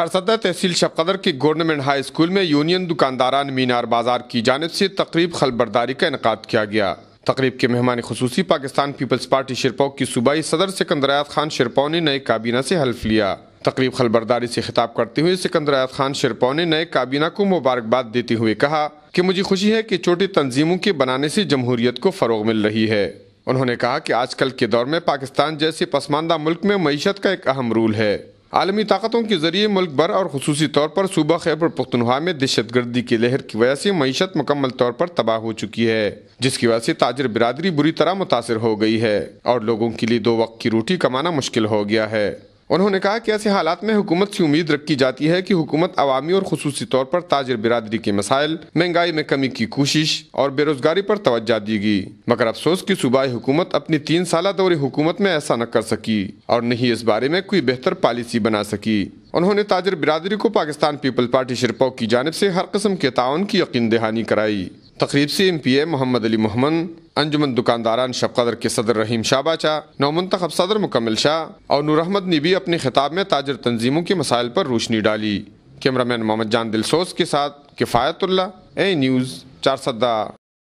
چارسدہ تحصیل شب قدر کے گورنمنٹ ہائی اسکول میں یونین دکانداران مینار بازار کی جانب سے تقریب خلبرداری کا انعقاد کیا گیا۔ تقریب کے مہمان خصوصی پاکستان پیپلز پارٹی شرپو کی صوبائی صدر سکندر ایاز خان شرپو نے نئے کابینہ سے حلف لیا۔ تقریب خلبرداری سے خطاب کرتے ہوئے سکندر ایاز خان شرپو نے نئے کابینہ کو مبارکباد دیتے ہوئے کہا کہ مجھے خوشی ہے کہ چھوٹی تنظیموں کے بنانے سے جمہوریت کو فروغ مل رہی ہے۔ انہوں نے کہا کہ آج کل کے دور میں پاکستان جیسے پسماندہ ملک میں معیشت کا ایک اہم رول ہے۔ عالمی طاقتوں کے ذریعے ملک بھر اور خصوصی طور پر صوبہ خیبر پختونخوا میں دہشت گردی کی لہر کی وجہ سے معیشت مکمل طور پر تباہ ہو چکی ہے، جس کی وجہ سے تاجر برادری بری طرح متاثر ہو گئی ہے اور لوگوں کے لیے 2 وقت کی روٹی کمانا مشکل ہو گیا ہے۔ انہوں نے کہا کہ ایسے حالات میں حکومت سے امید رکھی جاتی ہے کہ حکومت عوامی اور خصوصی طور پر تاجر برادری کے مسائل، مہنگائی میں کمی کی کوشش اور بے روزگاری پر توجہ دے گی، مگر افسوس کہ صوبائی حکومت اپنی 3 سالہ دور حکومت میں ایسا نہ کر سکی اور نہ ہی اس بارے میں کوئی بہتر پالیسی بنا سکی۔ انہوں نے تاجر برادری کو پاکستان پیپل پارٹی شرپو کی جانب سے ہر قسم کے تعاون کی یقین دہانی کرائی۔ تقریب سے MPA محمد علی محمد، انجمن دکانداران شب قدر کے صدر رحیم شاہ باچا، نومنتخب صدر مکمل شاہ اور نور احمد نے بھی اپنے خطاب میں تاجر تنظیموں کے مسائل پر روشنی ڈالی۔ کیمرہ مین محمد جان دلسوز کے ساتھ کفایت اللہ، اے نیوز، چارسدہ۔